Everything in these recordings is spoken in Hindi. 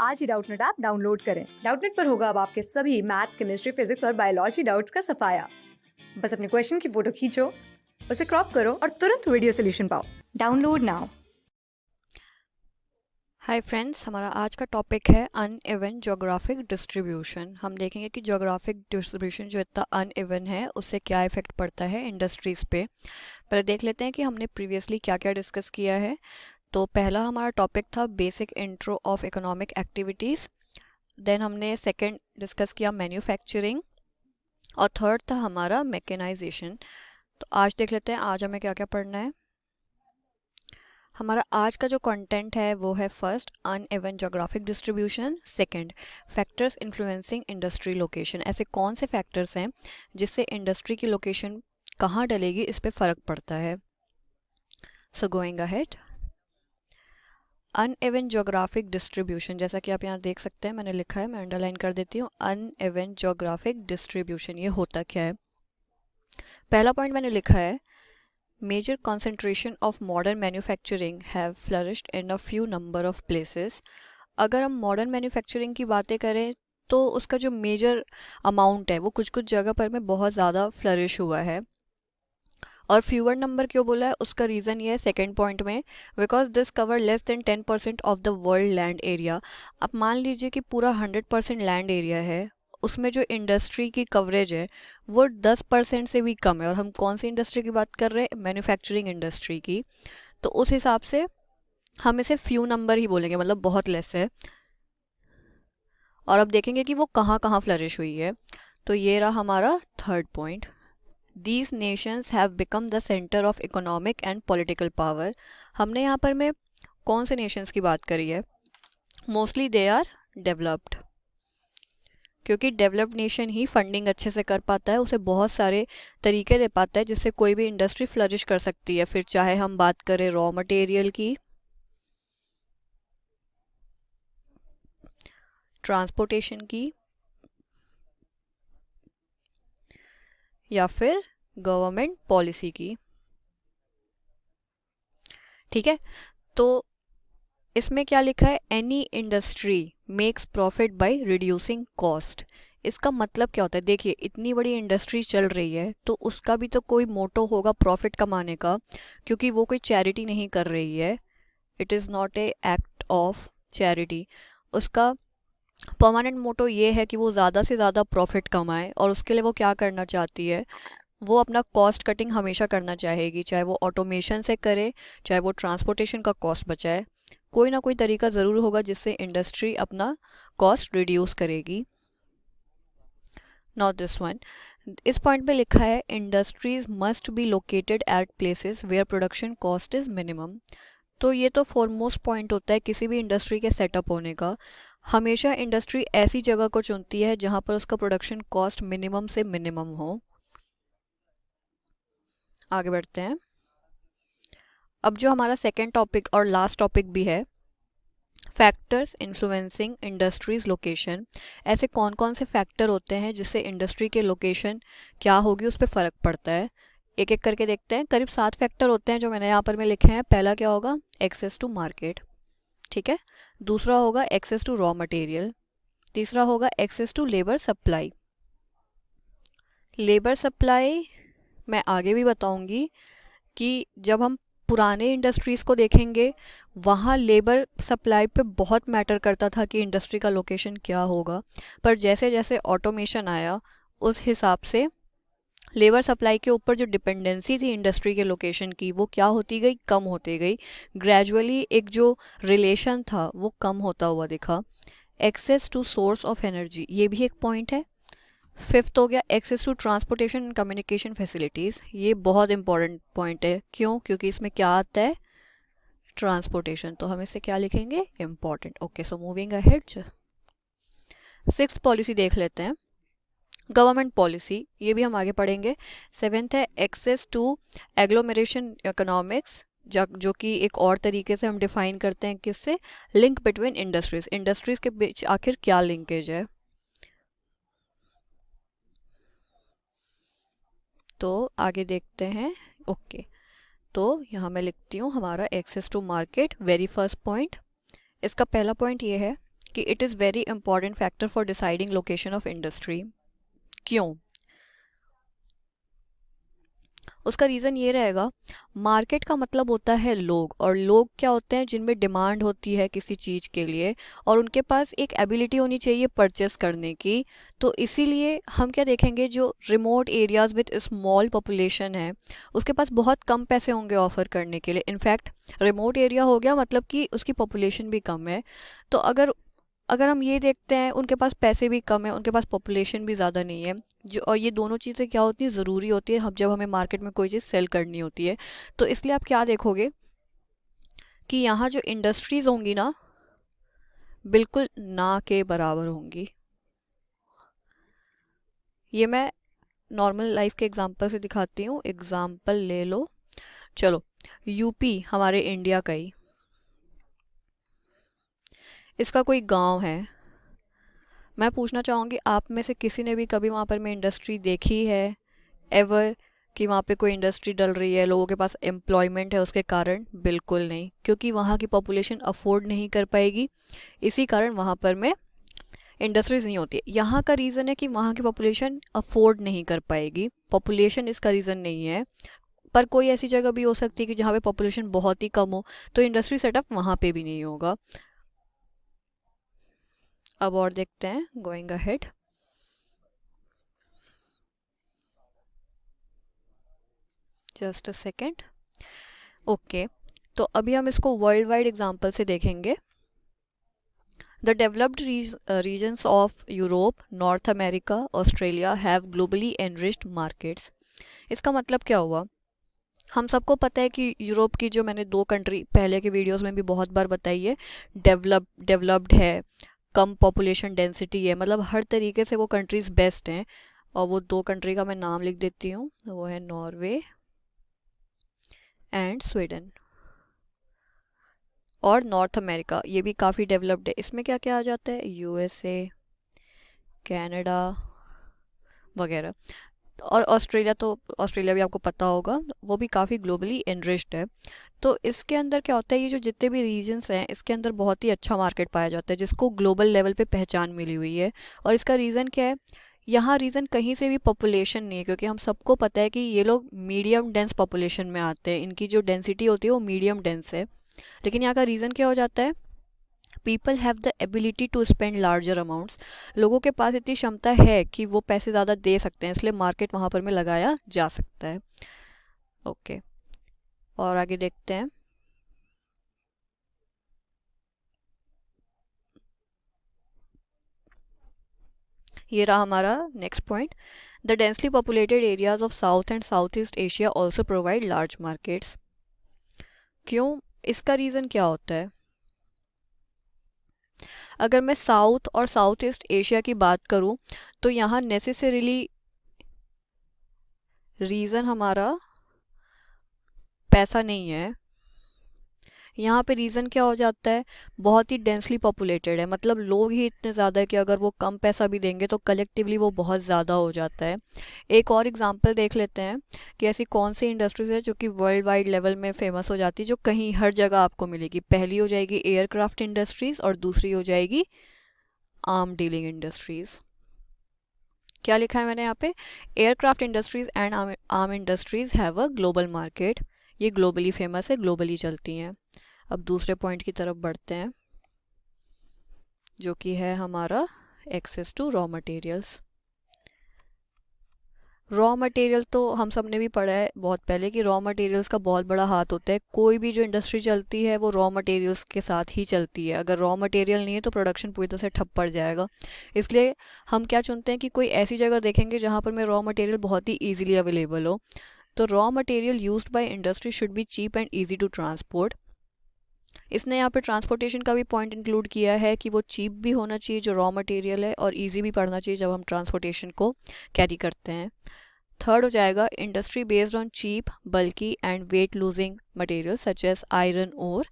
आज ही डाउटनेट ऐप डाउनलोड करें। डाउटनेट पर होगा अब आपके सभी मैथ्स, केमिस्ट्री, फिजिक्स और बायोलॉजी डाउट्स का सफाया। बस अपने क्वेश्चन की फोटो खींचो, उसे क्रॉप करो और तुरंत वीडियो सोल्यूशन पाओ। Download now. हाय फ्रेंड्स, हमारा आज का टॉपिक है अनइवन ज्योग्राफिक डिस्ट्रीब्यूशन। हम देखेंगे कि ज्योग्राफिक डिस्ट्रीब्यूशन जो इतना अनइवन है उससे क्या इफेक्ट पड़ता है इंडस्ट्रीज़ पे। पहले देख लेते हैं कि हमने प्रीवियसली क्या क्या डिस्कस किया है। तो पहला हमारा टॉपिक था basic intro of economic activities. Then हमने सेकंड डिस्कस किया मैन्युफैक्चरिंग और थर्ड था हमारा मैकेनाइजेशन। तो आज देख लेते हैं आज हमें क्या क्या पढ़ना है। हमारा आज का जो कंटेंट है वो है first uneven geographic distribution, second factors influencing industry location. ऐसे कौन से फैक्टर्स हैं जिससे इंडस्ट्री की लोकेशन कहाँ डलेगी इस पे फ़र्क पड़ता है। So going ahead, uneven geographic distribution, जैसा कि आप यहाँ देख सकते हैं मैंने लिखा है, मैं अंडरलाइन कर देती हूँ। अनइवन ज्योग्राफिक डिस्ट्रीब्यूशन ये होता क्या है। पहला पॉइंट मैंने लिखा है, Major concentration of modern manufacturing have flourished in a few number of places। अगर हम मॉडर्न मैन्युफैक्चरिंग की बातें करें तो उसका जो मेजर अमाउंट है वो कुछ कुछ जगह पर में बहुत ज़्यादा फ्लरिश हुआ है। और फ्यूअर नंबर क्यों बोला है उसका रीज़न ये है सेकेंड पॉइंट में, because this cover less than 10% of the world land area. आप मान लीजिए कि पूरा 100% लैंड एरिया है, उसमें जो इंडस्ट्री की कवरेज है वो 10% से भी कम है। और हम कौन सी इंडस्ट्री की बात कर रहे हैं, मैन्युफैक्चरिंग इंडस्ट्री की। तो उस हिसाब से हम इसे फ्यू नंबर ही बोलेंगे, मतलब बहुत लेस है। और अब देखेंगे कि वो कहाँ कहाँ फ्लरिश हुई है। तो ये रहा हमारा third point, these Nations have become the centre of economic and political power. हमने यहाँ पर में कौन से नेशंस की बात करी है, मोस्टली दे आर डेवलप्ड, क्योंकि डेवलप्ड नेशन ही फंडिंग अच्छे से कर पाता है, उसे बहुत सारे तरीके दे पाता है जिससे कोई भी इंडस्ट्री फ्लरिश कर सकती है। फिर चाहे हम बात करें रॉ मटेरियल की, ट्रांसपोर्टेशन की, या फिर गवर्नमेंट पॉलिसी की। ठीक है, तो इसमें क्या लिखा है, any industry makes profit by reducing cost. इसका मतलब क्या होता है, देखिए इतनी बड़ी इंडस्ट्री चल रही है तो उसका भी तो कोई मोटो होगा प्रॉफिट कमाने का, क्योंकि वो कोई चैरिटी नहीं कर रही है। It is not a act of charity. उसका परमानेंट मोटो ये है कि वो ज़्यादा से ज़्यादा प्रॉफिट कमाए, और उसके लिए वो क्या करना चाहती है, वो अपना कॉस्ट कटिंग हमेशा करना चाहेगी, चाहे वो ऑटोमेशन से करे, चाहे वो ट्रांसपोर्टेशन का कॉस्ट बचाए। कोई ना कोई तरीका ज़रूर होगा जिससे इंडस्ट्री अपना कॉस्ट रिड्यूस करेगी। नॉट दिस वन, इस पॉइंट पे लिखा है industries must be located at places where production cost is minimum. तो ये तो फॉरमोस्ट पॉइंट होता है किसी भी इंडस्ट्री के सेटअप होने का। हमेशा इंडस्ट्री ऐसी जगह को चुनती है जहाँ पर उसका प्रोडक्शन कॉस्ट मिनिमम से मिनिमम हो। आगे बढ़ते हैं। अब जो हमारा सेकेंड टॉपिक और लास्ट टॉपिक भी है, फैक्टर्स इन्फ्लुएंसिंग इंडस्ट्रीज लोकेशन। ऐसे कौन कौन से फैक्टर होते हैं जिससे इंडस्ट्री के लोकेशन क्या होगी उस पर फ़र्क पड़ता है। एक एक करके देखते हैं। करीब 7 फैक्टर होते हैं जो मैंने यहाँ पर में लिखे हैं। पहला क्या होगा, एक्सेस टू मार्केट, ठीक है। दूसरा होगा एक्सेस टू रॉ मटेरियल। तीसरा होगा access to labour supply. Labour supply मैं आगे भी बताऊंगी कि जब हम पुराने इंडस्ट्रीज़ को देखेंगे वहाँ लेबर सप्लाई पे बहुत मैटर करता था कि इंडस्ट्री का लोकेशन क्या होगा। पर जैसे जैसे ऑटोमेशन आया उस हिसाब से लेबर सप्लाई के ऊपर जो डिपेंडेंसी थी इंडस्ट्री के लोकेशन की वो क्या होती गई, कम होती गई। ग्रेजुअली एक जो रिलेशन था वो कम होता हुआ दिखा। Access to source of energy, ये भी एक पॉइंट है। फिफ्थ हो गया access to transportation and communication facilities. ये बहुत इंपॉर्टेंट पॉइंट है, क्यों, क्योंकि इसमें क्या आता है, ट्रांसपोर्टेशन। तो हम इसे क्या लिखेंगे, important. Okay, so moving ahead, sixth policy देख लेते हैं, गवर्नमेंट पॉलिसी। ये भी हम आगे पढ़ेंगे। सेवेंथ है एक्सेस टू एग्लोमेरेशन इकोनॉमिक्स, जो कि एक और तरीके से हम डिफाइन करते हैं किससे, लिंक बिटवीन इंडस्ट्रीज। इंडस्ट्रीज के बीच आखिर क्या लिंकेज है। तो आगे देखते हैं। ओके, तो यहाँ मैं लिखती हूँ हमारा access to market, very first point. इसका पहला पॉइंट ये है कि it is very important factor for deciding location of industry. क्यों? उसका रीज़न ये रहेगा, मार्केट का मतलब होता है लोग, और लोग क्या होते हैं, जिनमें डिमांड होती है किसी चीज़ के लिए और उनके पास एक एबिलिटी होनी चाहिए परचेस करने की। तो इसीलिए हम क्या देखेंगे, जो remote areas with small population है उसके पास बहुत कम पैसे होंगे ऑफ़र करने के लिए। इनफैक्ट रिमोट एरिया हो गया मतलब कि उसकी पॉपुलेशन भी कम है। तो अगर अगर हम ये देखते हैं, उनके पास पैसे भी कम है, उनके पास पॉपुलेशन भी ज़्यादा नहीं है, जो और ये दोनों चीज़ें क्या होती हैं, ज़रूरी होती है हम जब हमें मार्केट में कोई चीज़ सेल करनी होती है। तो इसलिए आप क्या देखोगे कि यहाँ जो इंडस्ट्रीज़ होंगी ना, बिल्कुल ना के बराबर होंगी। ये मैं नॉर्मल लाइफ के एग्जांपल से दिखाती हूँ। एग्जांपल ले लो, चलो यूपी हमारे इंडिया का ही, इसका कोई गांव है। मैं पूछना चाहूँगी, आप में से किसी ने भी कभी वहाँ पर में इंडस्ट्री देखी है एवर, कि वहाँ पे कोई इंडस्ट्री डल रही है, लोगों के पास एम्प्लॉयमेंट है उसके कारण? बिल्कुल नहीं, क्योंकि वहाँ की पॉपुलेशन अफोर्ड नहीं कर पाएगी, इसी कारण वहाँ पर में इंडस्ट्रीज नहीं होती है। यहाँ का रीज़न है कि वहाँ की पॉपुलेशन अफोर्ड नहीं कर पाएगी, पॉपुलेशन इसका रीज़न नहीं है। पर कोई ऐसी जगह भी हो सकती है कि जहाँ पे पॉपुलेशन बहुत ही कम हो, तो इंडस्ट्री सेटअप वहाँ पे भी नहीं होगा। अब और देखते हैं, going ahead. Just a second. Okay, तो अभी हम इसको वर्ल्ड वाइड एग्जाम्पल से देखेंगे। The developed regions of Europe, north America, Australia have globally enriched markets. इसका मतलब क्या हुआ? हम सबको पता है कि यूरोप की, जो मैंने 2 कंट्री पहले के वीडियोस में भी बहुत बार बताई है, डेवलप्ड है, कम पॉपुलेशन डेंसिटी है, मतलब हर तरीके से वो कंट्रीज़ बेस्ट हैं। और वो 2 कंट्री का मैं नाम लिख देती हूँ, वो है नॉर्वे एंड स्वीडन। और नॉर्थ अमेरिका ये भी काफ़ी डेवलप्ड है। इसमें क्या क्या आ जाता है? यूएसए, कनाडा वगैरह। और ऑस्ट्रेलिया, तो ऑस्ट्रेलिया भी आपको पता होगा, वो भी काफ़ी ग्लोबली एनरिच्ड है। तो इसके अंदर क्या होता है, ये जो जितने भी रीजन्स हैं इसके अंदर बहुत ही अच्छा मार्केट पाया जाता है, जिसको ग्लोबल लेवल पे पहचान मिली हुई है। और इसका रीज़न क्या है? यहाँ रीज़न कहीं से भी पॉपुलेशन नहीं है, क्योंकि हम सबको पता है कि ये लोग मीडियम डेंस पॉपुलेशन में आते हैं, इनकी जो डेंसिटी होती है वो मीडियम डेंस है। लेकिन यहाँ का रीज़न क्या हो जाता है? People have the ability to spend larger amounts. लोगों के पास इतनी क्षमता है कि वो पैसे ज़्यादा दे सकते हैं, इसलिए मार्केट वहाँ पर में लगाया जा सकता है। ओके, और आगे देखते हैं। ये रहा हमारा next point. The densely populated areas of south and south east Asia also provide large markets. क्यों? इसका रीज़न क्या होता है? अगर मैं साउथ और साउथ ईस्ट एशिया की बात करूं, तो यहाँ नेसेसरीली रीज़न हमारा पैसा नहीं है। यहाँ पे रीज़न क्या हो जाता है? बहुत ही डेंसली पॉपुलेटेड है, मतलब लोग ही इतने ज़्यादा है कि अगर वो कम पैसा भी देंगे तो कलेक्टिवली वो बहुत ज़्यादा हो जाता है। एक और एग्जांपल देख लेते हैं कि ऐसी कौन सी इंडस्ट्रीज है जो कि वर्ल्ड वाइड लेवल में फेमस हो जाती है, जो कहीं हर जगह आपको मिलेगी। पहली हो जाएगी एयरक्राफ्ट इंडस्ट्रीज़ और दूसरी हो जाएगी आर्म डीलिंग इंडस्ट्रीज़। क्या लिखा है मैंने यहाँ पे? Aircraft industries and arm industries have a global market. ये ग्लोबली फेमस है, ग्लोबली चलती हैं। अब दूसरे पॉइंट की तरफ बढ़ते हैं, जो कि है हमारा access to raw materials. Raw material तो हम सब ने भी पढ़ा है बहुत पहले कि रॉ मटेरियल्स का बहुत बड़ा हाथ होता है। कोई भी जो इंडस्ट्री चलती है वो रॉ मटेरियल्स के साथ ही चलती है। अगर रॉ मटेरियल नहीं है तो प्रोडक्शन पूरी तरह से ठप पड़ जाएगा। इसलिए हम क्या चुनते हैं कि कोई ऐसी जगह देखेंगे जहाँ पर में रॉ मटेरियल बहुत ही ईजिली अवेलेबल हो। तो raw material used by industry should be cheap and easy to transport. इसने यहाँ पे ट्रांसपोर्टेशन का भी पॉइंट इंक्लूड किया है कि वो चीप भी होना चाहिए जो रॉ मटेरियल है, और ईजी भी पड़ना चाहिए जब हम ट्रांसपोर्टेशन को कैरी करते हैं। थर्ड हो जाएगा industry based on cheap, bulky and weight losing material such as iron ore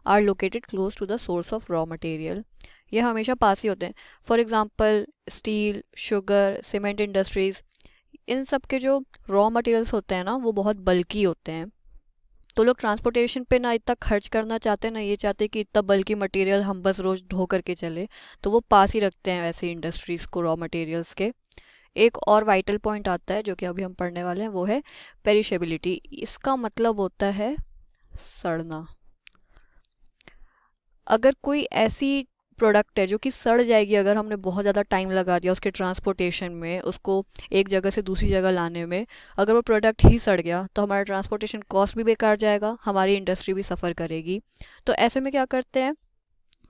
are located close to the source of raw material. ये हमेशा पास ही होते हैं। For example steel, sugar, cement industries, इन सब के जो रॉ मटेरियल्स होते हैं ना वो बहुत बल्की होते हैं। तो लोग ट्रांसपोर्टेशन पे ना इतना खर्च करना चाहते ना ये चाहते कि इतना बल्कि मटेरियल हम बस रोज़ ढो करके चले, तो वो पास ही रखते हैं वैसे इंडस्ट्रीज़ को रॉ मटेरियल्स के। एक और वाइटल पॉइंट आता है जो कि अभी हम पढ़ने वाले हैं, वो है पेरिशेबिलिटी। इसका मतलब होता है सड़ना। अगर कोई ऐसी प्रोडक्ट है जो कि सड़ जाएगी अगर हमने बहुत ज़्यादा टाइम लगा दिया उसके ट्रांसपोर्टेशन में, उसको एक जगह से दूसरी जगह लाने में, अगर वो प्रोडक्ट ही सड़ गया तो हमारा ट्रांसपोर्टेशन कॉस्ट भी बेकार जाएगा, हमारी इंडस्ट्री भी सफ़र करेगी। तो ऐसे में क्या करते हैं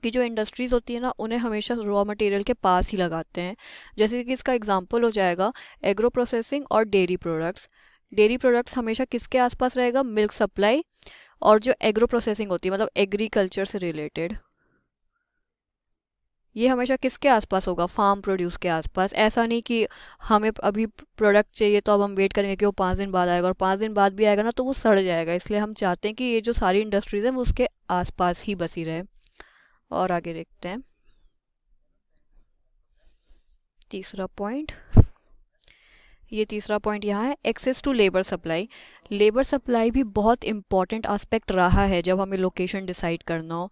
कि जो इंडस्ट्रीज़ होती है ना उन्हें हमेशा रॉ मटेरियल के पास ही लगाते हैं। जैसे कि इसका एग्जांपल हो जाएगा एग्रो प्रोसेसिंग और डेयरी प्रोडक्ट्स। डेयरी प्रोडक्ट्स हमेशा किसके आसपास रहेगा? Milk supply. और जो एग्रो प्रोसेसिंग होती है मतलब एग्रीकल्चर से रिलेटेड, ये हमेशा किसके आसपास होगा? फार्म प्रोड्यूस के आसपास। ऐसा नहीं कि हमें अभी प्रोडक्ट चाहिए तो अब हम वेट करेंगे कि वो 5 दिन बाद आएगा, और 5 दिन बाद भी आएगा ना तो वो सड़ जाएगा। इसलिए हम चाहते हैं कि ये जो सारी इंडस्ट्रीज़ हैं वो उसके आसपास ही बसी रहे। और आगे देखते हैं तीसरा पॉइंट। ये तीसरा पॉइंट यहाँ है access to labour supply. Labour supply भी बहुत इंपॉर्टेंट एस्पेक्ट रहा है जब हमें लोकेशन डिसाइड करना हो।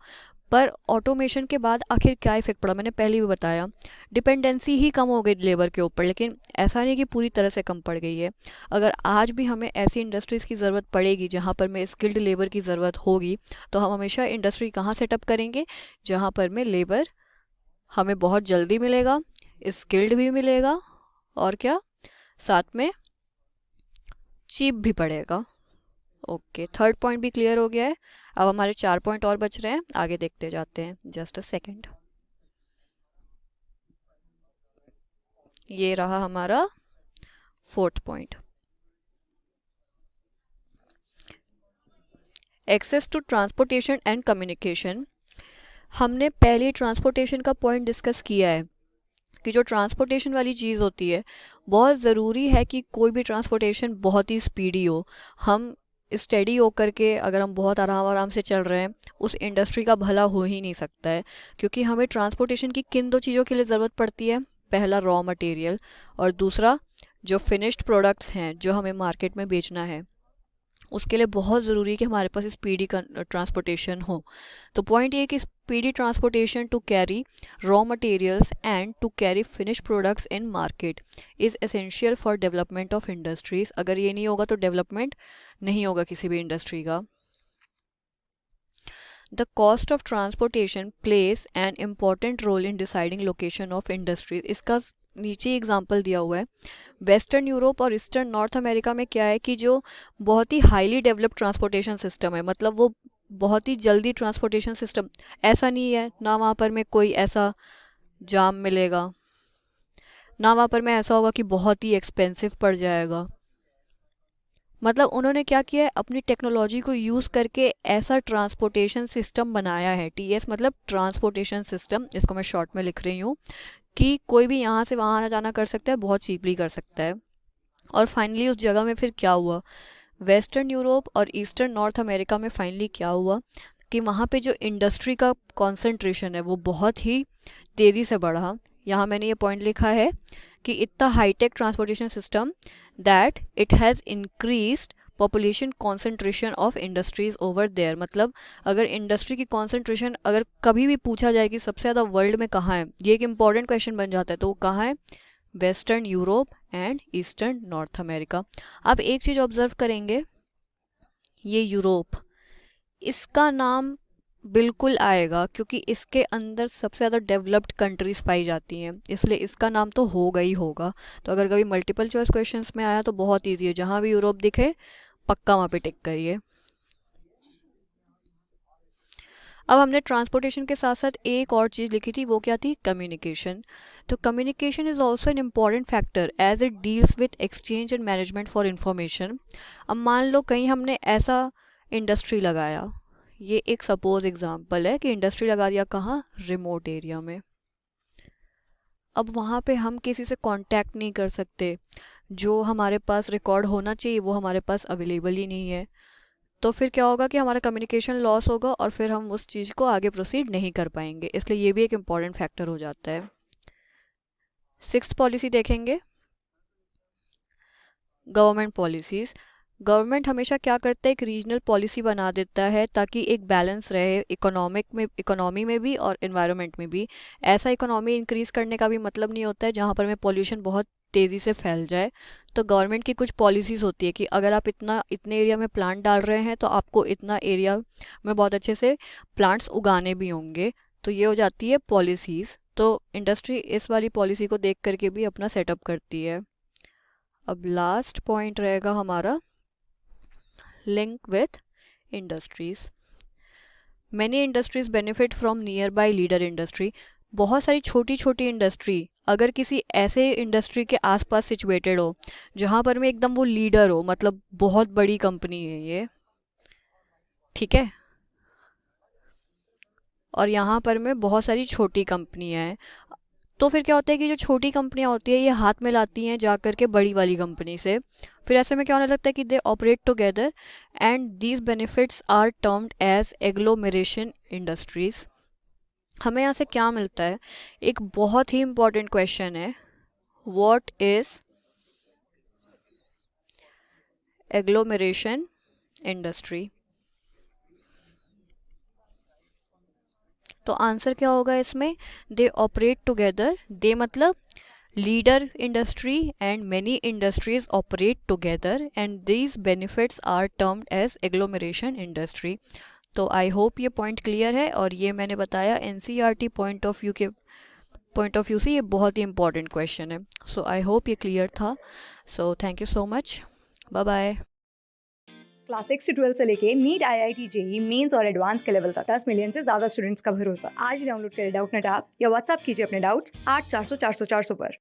पर ऑटोमेशन के बाद आखिर क्या इफेक्ट पड़ा? मैंने पहले भी बताया, डिपेंडेंसी ही कम हो गई लेबर के ऊपर, लेकिन ऐसा नहीं कि पूरी तरह से कम पड़ गई है। अगर आज भी हमें ऐसी इंडस्ट्रीज़ की ज़रूरत पड़ेगी जहाँ पर में स्किल्ड लेबर की ज़रूरत होगी, तो हम हमेशा इंडस्ट्री कहाँ सेटअप करेंगे? जहाँ पर में लेबर हमें बहुत जल्दी मिलेगा, स्किल्ड भी मिलेगा, और क्या साथ में चीप भी पड़ेगा। ओके, थर्ड पॉइंट भी क्लियर हो गया है। अब हमारे 4 पॉइंट और बच रहे हैं, आगे देखते जाते हैं। Just a second. ये रहा हमारा 4th point, access to transportation and communication. हमने पहले ट्रांसपोर्टेशन का पॉइंट डिस्कस किया है कि जो ट्रांसपोर्टेशन वाली चीज़ होती है, बहुत ज़रूरी है कि कोई भी ट्रांसपोर्टेशन बहुत ही स्पीडी हो। हम स्टेडी होकर के अगर हम बहुत आराम आराम से चल रहे हैं, उस इंडस्ट्री का भला हो ही नहीं सकता है। क्योंकि हमें ट्रांसपोर्टेशन की किन 2 चीज़ों के लिए ज़रूरत पड़ती है? पहला रॉ मटेरियल, और दूसरा जो फिनिश्ड प्रोडक्ट्स हैं जो हमें मार्केट में बेचना है, उसके लिए बहुत ज़रूरी है कि हमारे पास स्पीडी ट्रांसपोर्टेशन हो। तो पॉइंट ये कि speedy transportation to carry raw materials and to carry finish products in market is essential for development of industries. अगर ये नहीं होगा तो डेवलपमेंट नहीं होगा किसी भी इंडस्ट्री का। The cost of transportation plays an important role in deciding location of industries. इसका नीचे एग्जाम्पल दिया हुआ है। वेस्टर्न यूरोप और ईस्टर्न नॉर्थ अमेरिका में क्या है कि जो बहुत ही हाईली डेवलप्ड ट्रांसपोर्टेशन सिस्टम है, मतलब वो बहुत ही जल्दी ट्रांसपोर्टेशन सिस्टम, ऐसा नहीं है ना वहाँ पर में कोई ऐसा जाम मिलेगा, ना वहाँ पर में ऐसा होगा कि बहुत ही एक्सपेंसिव पड़ जाएगा। मतलब उन्होंने क्या किया है, अपनी टेक्नोलॉजी को यूज़ करके ऐसा ट्रांसपोर्टेशन सिस्टम बनाया है। टीएस मतलब ट्रांसपोर्टेशन सिस्टम, इसको मैं शॉर्ट में लिख रही हूँ, कि कोई भी यहाँ से वहाँ आना जाना कर सकता है, बहुत चीपली कर सकता है। और फाइनली उस जगह में फिर क्या हुआ, वेस्टर्न यूरोप और ईस्टर्न नॉर्थ अमेरिका में फाइनली क्या हुआ कि वहाँ पे जो इंडस्ट्री का कॉन्सेंट्रेशन है वो बहुत ही तेज़ी से बढ़ा। यहाँ मैंने ये पॉइंट लिखा है कि इतना high tech transportation system that it has increased population concentration of industries over there. मतलब अगर इंडस्ट्री की कॉन्सेंट्रेशन अगर कभी भी पूछा जाए कि सबसे ज़्यादा वर्ल्ड में कहाँ है, ये एक इंपॉर्टेंट क्वेश्चन बन जाता है, तो वो कहाँ है? Western Europe and eastern North America. अब एक चीज़ ऑब्जर्व करेंगे, ये यूरोप, इसका नाम बिल्कुल आएगा क्योंकि इसके अंदर सबसे ज़्यादा डेवलप्ड कंट्रीज़ पाई जाती हैं, इसलिए इसका नाम तो होगा ही होगा। तो अगर कभी मल्टीपल चॉइस क्वेश्चंस में आया तो बहुत ईजी है, जहाँ भी यूरोप दिखे पक्का वहाँ पे टिक करिए। अब हमने ट्रांसपोर्टेशन के साथ साथ एक और चीज़ लिखी थी, वो क्या थी? कम्युनिकेशन। तो communication is also an important factor as it deals with exchange and management for information. अब मान लो कहीं हमने ऐसा इंडस्ट्री लगाया, ये एक सपोज एग्जांपल है कि इंडस्ट्री लगा दिया कहाँ? रिमोट एरिया में। अब वहाँ पे हम किसी से कांटेक्ट नहीं कर सकते, जो हमारे पास रिकॉर्ड होना चाहिए वो हमारे पास अवेलेबल ही नहीं है। तो फिर क्या होगा कि हमारा कम्युनिकेशन लॉस होगा और फिर हम उस चीज़ को आगे प्रोसीड नहीं कर पाएंगे, इसलिए ये भी एक इम्पॉर्टेंट फैक्टर हो जाता है। 6th पॉलिसी देखेंगे, गवर्नमेंट पॉलिसीज़। गवर्नमेंट हमेशा क्या करता है, एक रीजनल पॉलिसी बना देता है ताकि एक बैलेंस रहे इकोनॉमी में भी और इन्वायरमेंट में भी। ऐसा इकोनॉमी इंक्रीज़ करने का भी मतलब नहीं होता है जहाँ पर में पॉल्यूशन बहुत तेज़ी से फैल जाए। तो गवर्नमेंट की कुछ पॉलिसीज़ होती है कि अगर आप इतने एरिया में प्लांट डाल रहे हैं तो आपको इतना एरिया में बहुत अच्छे से प्लांट्स उगाने भी होंगे। तो ये हो जाती है पॉलिसीज़। तो इंडस्ट्री इस वाली पॉलिसी को देख करके भी अपना सेटअप करती है। अब लास्ट पॉइंट रहेगा हमारा link with industries. Many industries benefit from near by leader industry. बहुत सारी छोटी छोटी इंडस्ट्री अगर किसी ऐसे इंडस्ट्री के आसपास सिचुएटेड हो जहाँ पर में एकदम वो लीडर हो, मतलब बहुत बड़ी कंपनी है ये, ठीक है, और यहाँ पर में बहुत सारी छोटी कंपनियाँ हैं, तो फिर क्या होता है कि जो छोटी कंपनियाँ होती है ये हाथ में लाती हैं जा कर के बड़ी वाली कंपनी से। फिर ऐसे में क्या होने लगता है कि they operate together and these benefits are termed as agglomeration industries. हमें यहाँ से क्या मिलता है, एक बहुत ही इंपॉर्टेंट क्वेश्चन है, व्हाट इज एग्लोमेरेशन इंडस्ट्री। तो आंसर क्या होगा इसमें, दे ऑपरेट टुगेदर, दे मतलब leader industry and many industries operate together and these benefits are termed as agglomeration industry. तो आई होप ये पॉइंट क्लियर है, और ये मैंने बताया एनसीईआरटी पॉइंट ऑफ व्यू से ये बहुत ही इंपॉर्टेंट क्वेश्चन है। सो आई होप ये क्लियर था। So thank you so much, bye bye. Class 6 से 12 से लेके नीट, IIT, जेई मेंस और एडवांस के लेवल तक 10 मिलियन से ज्यादा स्टूडेंट्स का भरोसा। आज ही डाउनलोड करें डाउटनेट ऐप या व्हाट्सएप कीजिए अपने डाउट्स 8400 400 400 पर।